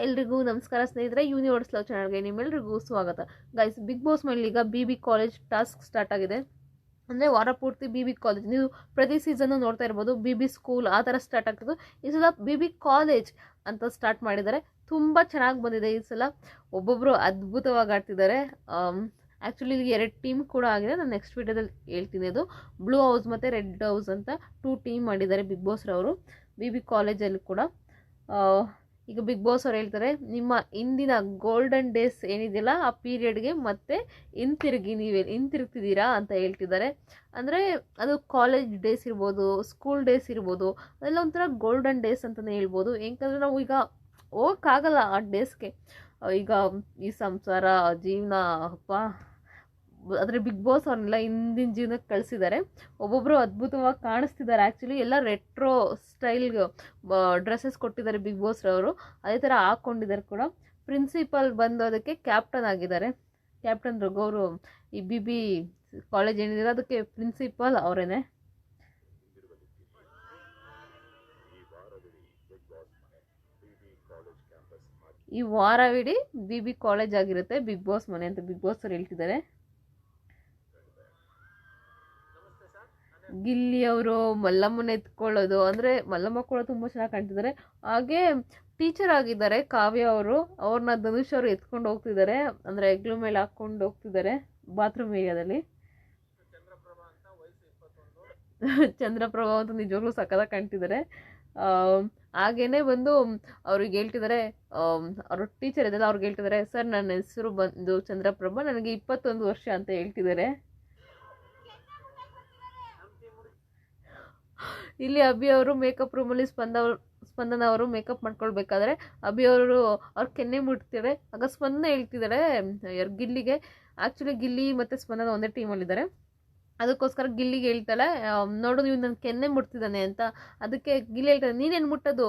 ಎಲ್ರಿಗೂ ನಮಸ್ಕಾರ ಸ್ನೇಹಿತರೆ. ಯೂನಿವರ್ಸ್ ಲವ್ ಚಾನಲ್ಗೆ ನಿಮ್ಮೆಲ್ರಿಗೂ ಸ್ವಾಗತ. ಗೈಸ್, ಬಿಗ್ ಬಾಸ್ ಮೇಲೆ ಈಗ ಬಿ ಕಾಲೇಜ್ ಟಾಸ್ಕ್ ಸ್ಟಾರ್ಟ್ ಆಗಿದೆ. ಅಂದರೆ ವಾರ ಪೂರ್ತಿ ಬಿ ಕಾಲೇಜ್, ನೀವು ಪ್ರತಿ ಸೀಸನ್ನು ನೋಡ್ತಾ ಇರ್ಬೋದು. ಬಿ ಸ್ಕೂಲ್ ಆ ಥರ ಸ್ಟಾರ್ಟ್ ಆಗ್ತದೆ. ಈ ಸಲ ಬಿ ಕಾಲೇಜ್ ಅಂತ ಸ್ಟಾರ್ಟ್ ಮಾಡಿದ್ದಾರೆ. ತುಂಬ ಚೆನ್ನಾಗಿ ಬಂದಿದೆ ಈ ಸಲ. ಒಬ್ಬೊಬ್ಬರು ಅದ್ಭುತವಾಗಿ ಆಡ್ತಿದ್ದಾರೆ. ಆ್ಯಕ್ಚುಲಿ ಇಲ್ಲಿ 2 ಟೀಮ್ ಕೂಡ ಆಗಿದೆ. ನಾನು ನೆಕ್ಸ್ಟ್ ವೀಡಿಯೋದಲ್ಲಿ ಹೇಳ್ತೀನಿ. ಅದು ಬ್ಲೂ ಹೌಸ್ ಮತ್ತು ರೆಡ್ ಹೌಸ್ ಅಂತ 2 ಟೀಮ್ ಮಾಡಿದ್ದಾರೆ ಬಿಗ್ ಬಾಸ್ರವರು ಬಿ ಕಾಲೇಜಲ್ಲಿ ಕೂಡ. ಈಗ ಬಿಗ್ ಬಾಸ್ ಅವ್ರು ಹೇಳ್ತಾರೆ, ನಿಮ್ಮ ಇಂದಿನ ಗೋಲ್ಡನ್ ಡೇಸ್ ಏನಿದೆಯಲ್ಲ ಆ ಪೀರಿಯಡ್ಗೆ ಮತ್ತೆ ಹಿಂತಿರುಗ್ತಿದ್ದೀರಾ ಅಂತ ಹೇಳ್ತಿದ್ದಾರೆ. ಅಂದರೆ ಅದು ಕಾಲೇಜ್ ಡೇಸ್ ಇರ್ಬೋದು, ಸ್ಕೂಲ್ ಡೇಸ್ ಇರ್ಬೋದು, ಅದೆಲ್ಲ ಒಂಥರ ಗೋಲ್ಡನ್ ಡೇಸ್ ಅಂತಲೇ ಹೇಳ್ಬೋದು. ಯಾಕಂದರೆ ನಾವು ಈಗ ಹೋಗೋಕ್ಕಾಗಲ್ಲ ಆ ಡೇಸ್ಗೆ. ಈಗ ಈ ಸಂಸಾರ ಜೀವನ ಆದರೆ ಬಿಗ್ ಬಾಸ್ ಅವ್ರನ್ನೆಲ್ಲ ಹಿಂದಿನ ಜೀವನಕ್ಕೆ ಕಳಿಸಿದ್ದಾರೆ. ಒಬ್ಬೊಬ್ಬರು ಅದ್ಭುತವಾಗಿ ಕಾಣಿಸ್ತಿದ್ದಾರೆ. ಆ್ಯಕ್ಚುಲಿ ಎಲ್ಲ ರೆಟ್ರೋ ಸ್ಟೈಲ್ಗೆ ಡ್ರೆಸ್ಸಸ್ ಕೊಟ್ಟಿದ್ದಾರೆ ಬಿಗ್ ಬಾಸ್ರವರು. ಅದೇ ಥರ ಹಾಕ್ಕೊಂಡಿದ್ದಾರೆ ಕೂಡ. ಪ್ರಿನ್ಸಿಪಲ್ ಬಂದು ಅದಕ್ಕೆ ಕ್ಯಾಪ್ಟನ್ ಆಗಿದ್ದಾರೆ. ಕ್ಯಾಪ್ಟನ್ ರಘು ಅವರು ಈ ಬಿ ಕಾಲೇಜ್ ಏನಿದೆ ಅದಕ್ಕೆ ಪ್ರಿನ್ಸಿಪಲ್ ಅವರೇನೆ. ಈ ವಾರವಿಡೀ ಬಿ ಕಾಲೇಜ್ ಆಗಿರುತ್ತೆ ಬಿಗ್ ಬಾಸ್ ಮನೆ ಅಂತ ಬಿಗ್ ಬಾಸ್ ಅವ್ರು ಹೇಳ್ತಿದ್ದಾರೆ. ಗಿಲ್ಲಿ ಅವರು ಮಲ್ಲಮ್ಮನ ಎತ್ಕೊಳ್ಳೋದು, ಅಂದರೆ ಮಲ್ಲಮ್ಮ ಕೂಡ ತುಂಬ ಚೆನ್ನಾಗಿ ಕಾಣ್ತಿದ್ದಾರೆ. ಹಾಗೆ ಟೀಚರ್ ಆಗಿದ್ದಾರೆ ಕಾವ್ಯ ಅವರು. ಅವ್ರನ್ನ ಧನುಷ್ ಅವರು ಎತ್ಕೊಂಡು ಹೋಗ್ತಿದ್ದಾರೆ, ಅಂದರೆ ಹೆಗ್ಲು ಮೇಲೆ ಹಾಕ್ಕೊಂಡು ಹೋಗ್ತಿದ್ದಾರೆ ಬಾತ್ರೂಮ್ ಏರಿಯಾದಲ್ಲಿ. ಚಂದ್ರಪ್ರಭಾ ಅಂತ ನಿಜವಾಗ್ಲೂ ಸಕ್ಕತ್ತಾಗಿ ಕಾಣ್ತಿದ್ದಾರೆ. ಹಾಗೇನೆ ಬಂದು ಅವ್ರಿಗೆ ಹೇಳ್ತಿದ್ದಾರೆ, ಅವರು ಟೀಚರ್ ಇದೆಲ್ಲ ಅವ್ರಿಗೆ ಹೇಳ್ತಿದ್ದಾರೆ, ಸರ್ ನನ್ನ ಹೆಸರು ಬಂದು ಚಂದ್ರಪ್ರಭಾ, ನನಗೆ 21 ವರ್ಷ ಅಂತ ಹೇಳ್ತಿದ್ದಾರೆ. ಇಲ್ಲಿ ಅಭಿ ಅವರು ಮೇಕಪ್ ರೂಮಲ್ಲಿ ಸ್ಪಂದನ ಅವರು ಮೇಕಪ್ ಮಾಡ್ಕೊಳ್ಬೇಕಾದ್ರೆ ಅಭಿ ಅವರು ಅವ್ರ ಕೆನ್ನೆ ಮುಟ್ತಿದ್ದಾರೆ. ಆಗ ಸ್ಪಂದನ ಹೇಳ್ತಿದ್ದಾರೆ ಗಿಲ್ಲಿಗೆ. ಆ್ಯಕ್ಚುಲಿ ಗಿಲ್ಲಿ ಮತ್ತು ಸ್ಪಂದನ ಒಂದೇ ಟೀಮಲ್ಲಿದ್ದಾರೆ. ಅದಕ್ಕೋಸ್ಕರ ಗಿಲ್ಲಿಗೆ ಹೇಳ್ತಾಳೆ, ನೋಡು ನೀವು ನನ್ನ ಕೆನ್ನೆ ಮುಟ್ತಿದ್ದಾನೆ ಅಂತ. ಅದಕ್ಕೆ ಗಿಲ್ಲಿ ಹೇಳ್ತಾನೆ, ನೀನೇನು ಮುಟ್ಟೋದು,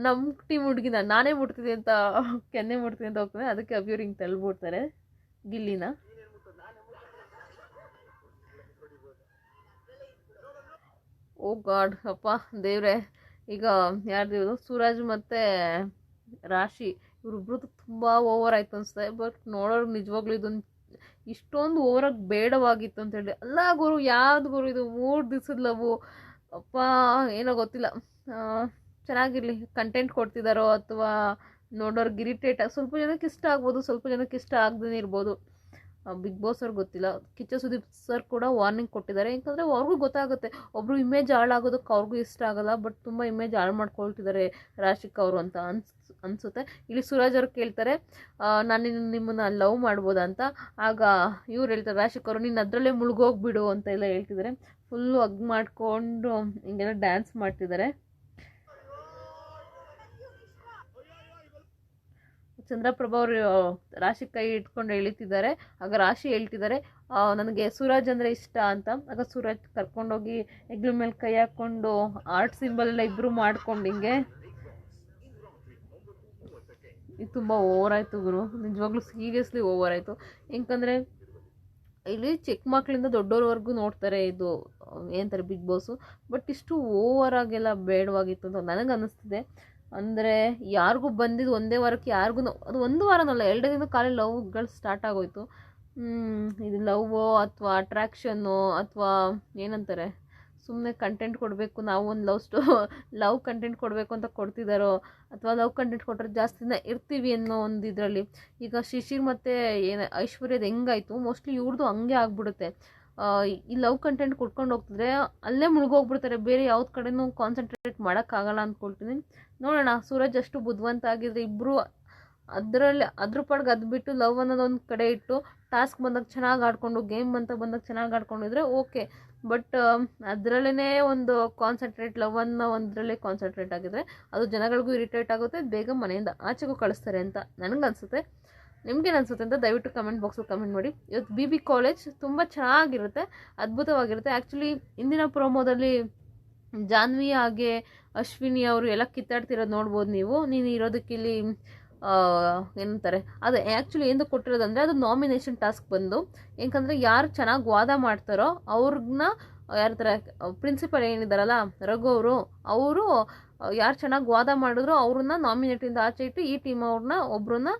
ನಮ್ಮ ಟೀಮ್ ಹುಡುಗಿನ ನಾನೇ ಮುಟ್ತಿದ್ದೆ ಅಂತ, ಕೆನ್ನೆ ಮುಟ್ತೀನಿ ಅಂತ ಹೋಗ್ತಾನೆ. ಅದಕ್ಕೆ ಅಭಿ ಅವ್ರು ಹಿಂಗೆ ತಳ್ಬಿಡ್ತಾರೆ ಗಿಲ್ಲಿನ. ಓ ಗಾಡ್, ಅಪ್ಪ ದೇವ್ರೆ. ಈಗ ಯಾರ್ದು ಸೂರಜ್ ಮತ್ತು ರಾಶಿ ಇವರಿಬ್ರು ತುಂಬ ಓವರ್ ಆಯಿತು ಅನಿಸ್ತದೆ. ಬಟ್ ನೋಡೋರು ನಿಜವಾಗ್ಲೂ ಇದೊಂದು ಇಷ್ಟೊಂದು ಓವರಾಗಿ ಬೇಡವಾಗಿತ್ತು ಅಂತೇಳಿ. ಅಲ್ಲ ಗುರು, ಯಾವ್ದು ಗುರು ಇದು 3 ದಿವಸದ ಲವ್ವು? ಅಪ್ಪ ಏನೋ ಗೊತ್ತಿಲ್ಲ. ಚೆನ್ನಾಗಿರಲಿ, ಕಂಟೆಂಟ್ ಕೊಡ್ತಿದ್ದಾರೋ ಅಥವಾ ನೋಡೋರ್ಗೆ ಇರಿಟೇಟ್ ಸ್ವಲ್ಪ ಜನಕ್ಕೆ ಇಷ್ಟ ಆಗ್ಬೋದು, ಸ್ವಲ್ಪ ಜನಕ್ಕೆ ಇಷ್ಟ ಆಗದೇ ಇರ್ಬೋದು. ಬಿಗ್ ಬಾಸ್ ಅವ್ರಿಗೆ ಗೊತ್ತಿಲ್ಲ. ಕಿಚ್ಚ ಸುದೀಪ್ ಸರ್ ಕೂಡ ವಾರ್ನಿಂಗ್ ಕೊಟ್ಟಿದ್ದಾರೆ. ಯಾಕಂದರೆ ಅವ್ರಿಗೂ ಗೊತ್ತಾಗುತ್ತೆ, ಒಬ್ಬರು ಇಮೇಜ್ ಹಾಳಾಗೋದಕ್ಕೆ ಅವ್ರಿಗೂ ಇಷ್ಟ ಆಗಲ್ಲ. ಬಟ್ ತುಂಬ ಇಮೇಜ್ ಹಾಳು ಮಾಡ್ಕೊಳ್ತಿದ್ದಾರೆ ರಾಶಿಕ್ ಅವರು ಅಂತ ಅನಿಸುತ್ತೆ. ಇಲ್ಲಿ ಸೂರಜ್ ಅವ್ರು ಕೇಳ್ತಾರೆ, ನಾನು ನಿಮ್ಮನ್ನು ಲವ್ ಮಾಡ್ಬೋದಾ ಅಂತ. ಆಗ ಇವ್ರು ಹೇಳ್ತಾರೆ, ರಾಶಿಕ್ ಅವರು, ನೀನು ಅದರಲ್ಲೇ ಮುಳುಗೋಗ್ಬಿಡು ಅಂತ ಎಲ್ಲ ಹೇಳ್ತಿದ್ದಾರೆ. ಫುಲ್ಲು ಹಗ್ ಮಾಡಿಕೊಂಡು ಹಿಂಗೆಲ್ಲ ಡ್ಯಾನ್ಸ್ ಮಾಡ್ತಿದ್ದಾರೆ. ಚಂದ್ರಪ್ರಭಾ ಅವರು ರಾಶಿ ಕೈ ಇಟ್ಕೊಂಡು ಎಳಿತಿದ್ದಾರೆ. ಆಗ ರಾಶಿ ಹೇಳ್ತಿದ್ದಾರೆ, ನನಗೆ ಸೂರಜ್ ಅಂದರೆ ಇಷ್ಟ ಅಂತ. ಆಗ ಸೂರಜ್ ಕರ್ಕೊಂಡೋಗಿ ಹೆಗ್ಲ ಮೇಲೆ ಕೈ ಹಾಕ್ಕೊಂಡು ಆರ್ಟ್ ಸಿಂಬಲ್ ಎಲ್ಲ ಇಬ್ಬರು ಮಾಡ್ಕೊಂಡು ಹಿಂಗೆ. ಇದು ತುಂಬ ಓವರ್ ಆಯಿತು ಗುರು, ನಿಜವಾಗ್ಲೂ ಸೀರಿಯಸ್ಲಿ ಓವರ್ ಆಯಿತು. ಯಾಕಂದರೆ ಇಲ್ಲಿ ಚಿಕ್ಕ ಮಕ್ಕಳಿಂದ ದೊಡ್ಡೋರವರೆಗೂ ನೋಡ್ತಾರೆ ಇದು ಏನಂತಾರೆ ಬಿಗ್ ಬಾಸು. ಬಟ್ ಇಷ್ಟು ಓವರಾಗೆಲ್ಲ ಬೇಡವಾಗಿತ್ತು ಅಂತ ನನಗೆ ಅನ್ನಿಸ್ತಿದೆ. ಅಂದರೆ ಯಾರಿಗೂ ಬಂದಿದ್ದು ಒಂದೇ ವಾರಕ್ಕೆ ಯಾರಿಗೂ ಅದು 1 ವಾರನಲ್ಲ 2 ದಿನದ ಕಾಲ ಲವ್ಗಳು ಸ್ಟಾರ್ಟ್ ಆಗೋಯ್ತು. ಇದು ಲವ್ವೋ ಅಥವಾ ಅಟ್ರಾಕ್ಷನ್ನು ಅಥವಾ ಏನಂತಾರೆ, ಸುಮ್ಮನೆ ಕಂಟೆಂಟ್ ಕೊಡಬೇಕು, ನಾವು ಒಂದು ಲವ್ ಕಂಟೆಂಟ್ ಕೊಡಬೇಕು ಅಂತ ಕೊಡ್ತಿದ್ದಾರೋ, ಅಥವಾ ಲವ್ ಕಂಟೆಂಟ್ ಕೊಟ್ಟರೆ ಜಾಸ್ತಿ ದಿನ ಇರ್ತೀವಿ ಅನ್ನೋ ಒಂದು ಇದರಲ್ಲಿ. ಈಗ ಶಿಶಿರ್ ಮತ್ತು ಐಶ್ವರ್ಯದ ಹೆಂಗಾಯಿತು, ಮೋಸ್ಟ್ಲಿ ಇವ್ರದ್ದು ಹಂಗೆ ಆಗ್ಬಿಡುತ್ತೆ. ಈ ಲವ್ ಕಂಟೆಂಟ್ ಕೊಟ್ಕೊಂಡು ಹೋಗ್ತಿದ್ರೆ ಅಲ್ಲೇ ಮುಳುಗೋಗ್ಬಿಡ್ತಾರೆ, ಬೇರೆ ಯಾವ್ದು ಕಡೆನೂ ಕಾನ್ಸಂಟ್ರೇಟ್ ಮಾಡೋಕ್ಕಾಗಲ್ಲ ಅಂದ್ಕೊಳ್ತೀನಿ. ನೋಡೋಣ, ಸೂರಜ್ ಅಷ್ಟು ಬುದ್ಧಿವಂತ ಆಗಿದ್ರೆ ಇಬ್ಬರು ಅದ್ರ ಪಾಡ್ಗೆ ಅದು ಬಿಟ್ಟು ಲವ್ ಅನ್ನೋದೊಂದು ಕಡೆ ಇಟ್ಟು ಟಾಸ್ಕ್ ಬಂದಾಗ ಚೆನ್ನಾಗಿ ಆಡ್ಕೊಂಡು, ಗೇಮ್ ಅಂತ ಬಂದಾಗ ಚೆನ್ನಾಗಿ ಆಡ್ಕೊಂಡಿದ್ರೆ ಓಕೆ. ಬಟ್ ಅದರಲ್ಲೇ ಒಂದು ಕಾನ್ಸಂಟ್ರೇಟ್, ಲವ್ ಅನ್ನೋ ಒಂದರಲ್ಲೇ ಕಾನ್ಸಂಟ್ರೇಟ್ ಆಗಿದ್ರೆ ಅದು ಜನಗಳಿಗೂ ಇರಿಟೇಟ್ ಆಗುತ್ತೆ, ಬೇಗ ಮನೆಯಿಂದ ಆಚೆಗೂ ಕಳಿಸ್ತಾರೆ ಅಂತ ನನಗನ್ಸುತ್ತೆ. ನಿಮ್ಗೇನು ಅನಿಸುತ್ತೆ ಅಂತ ದಯವಿಟ್ಟು ಕಮೆಂಟ್ ಬಾಕ್ಸಲ್ಲಿ ಕಮೆಂಟ್ ಮಾಡಿ. ಇವತ್ತು ಬಿ ಕಾಲೇಜ್ ತುಂಬ ಚೆನ್ನಾಗಿರುತ್ತೆ, ಅದ್ಭುತವಾಗಿರುತ್ತೆ. ಆ್ಯಕ್ಚುಲಿ ಇಂದಿನ ಪ್ರೋಮೋದಲ್ಲಿ ಜಾನ್ವಿ ಹಾಗೆ ಅಶ್ವಿನಿ ಅವರು ಎಲ್ಲ ಕಿತ್ತಾಡ್ತಿರೋದು ನೋಡ್ಬೋದು ನೀವು. ನೀನು ಇರೋದಕ್ಕಿಲ್ಲಿ ಏನಂತಾರೆ, ಅದು ಆ್ಯಕ್ಚುಲಿ ಎಂದು ಕೊಟ್ಟಿರೋದಂದರೆ ಅದು ನಾಮಿನೇಷನ್ ಟಾಸ್ಕ್ ಬಂದು. ಯಾಕಂದರೆ ಯಾರು ಚೆನ್ನಾಗಿ ವಾದ ಮಾಡ್ತಾರೋ ಅವ್ರನ್ನ ಯಾರ ಥರ ಪ್ರಿನ್ಸಿಪಲ್ ಏನಿದ್ದಾರಲ್ಲ ರಘು ಅವರು ಯಾರು ಚೆನ್ನಾಗಿ ವಾದ ಮಾಡಿದ್ರು ಅವ್ರನ್ನ ನಾಮಿನೇಟಿಂದ ಆಚೆ ಇಟ್ಟು ಈ ಟೀಮ್ ಅವ್ರನ್ನ ಒಬ್ರನ್ನ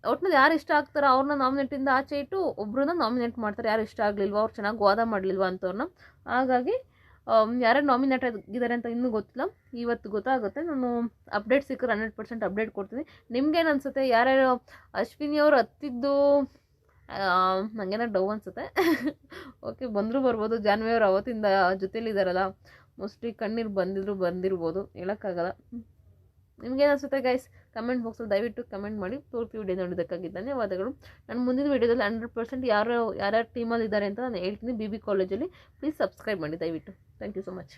ಒಟ್ಟಿನಲ್ಲಿ ಯಾರು ಇಷ್ಟ ಆಗ್ತಾರೋ ಅವ್ರನ್ನ ನಾಮಿನೇಟಿಂದ ಆಚೆ ಇಟ್ಟು ಒಬ್ರನ್ನ ನಾಮಿನೇಟ್ ಮಾಡ್ತಾರೆ, ಯಾರು ಇಷ್ಟ ಆಗಲಿಲ್ವ, ಅವ್ರು ಚೆನ್ನಾಗಿ ವಾದ ಮಾಡಲಿಲ್ವ ಅಂಥವ್ರನ್ನ. ಹಾಗಾಗಿ ಯಾರ್ಯಾರು ನಾಮಿನೇಟ್ ಆಗಿದ್ದಾರೆ ಅಂತ ಇನ್ನೂ ಗೊತ್ತಿಲ್ಲ, ಇವತ್ತು ಗೊತ್ತಾಗುತ್ತೆ. ನಾನು ಅಪ್ಡೇಟ್ ಸಿಕ್ಕರೆ 100% ಅಪ್ಡೇಟ್ ಕೊಡ್ತೀನಿ. ನಿಮ್ಗೇನು ಅನಿಸುತ್ತೆ? ಯಾರ್ಯಾರು ಅಶ್ವಿನಿ ಅವರು ಹತ್ತಿದ್ದು ನನಗೇನೋ ಡವ್ ಅನಿಸುತ್ತೆ. ಓಕೆ, ಬಂದರೂ ಬರ್ಬೋದು. ಜಾನ್ವಿ ಅವರು ಅವತ್ತಿಂದ ಜೊತೇಲಿದ್ದಾರಲ್ಲ, ಮೋಸ್ಟ್ಲಿ ಕಣ್ಣೀರು ಬಂದಿರ್ಬೋದು, ಹೇಳೋಕ್ಕಾಗಲ್ಲ. ನಿಮ್ಗೇನು ಅನಿಸುತ್ತೆ ಗೈಸ್? ಕಮೆಂಟ್ ಬಾಕ್ಸಲ್ಲಿ ದಯವಿಟ್ಟು ಕಮೆಂಟ್ ಮಾಡಿ. ಪೂರ್ತಿ ವಿಡಿಯೋ ನೋಡೋದಕ್ಕಾಗಿ ಧನ್ಯವಾದಗಳು. ನಾನು ಮುಂದಿನ ವಿಡಿಯೋದಲ್ಲಿ 100% ಯಾರ್ಯಾರು ಟೀಮಲ್ಲಿ ಇದ್ದಾರೆ ಅಂತ ನಾನು ಹೇಳ್ತೀನಿ. BB ಕಾಲೇಜಲ್ಲಿ ಪ್ಲೀಸ್ ಸಬ್ಸ್ಕ್ರೈಬ್ ಮಾಡಿ ದಯವಿಟ್ಟು. Thank you so much.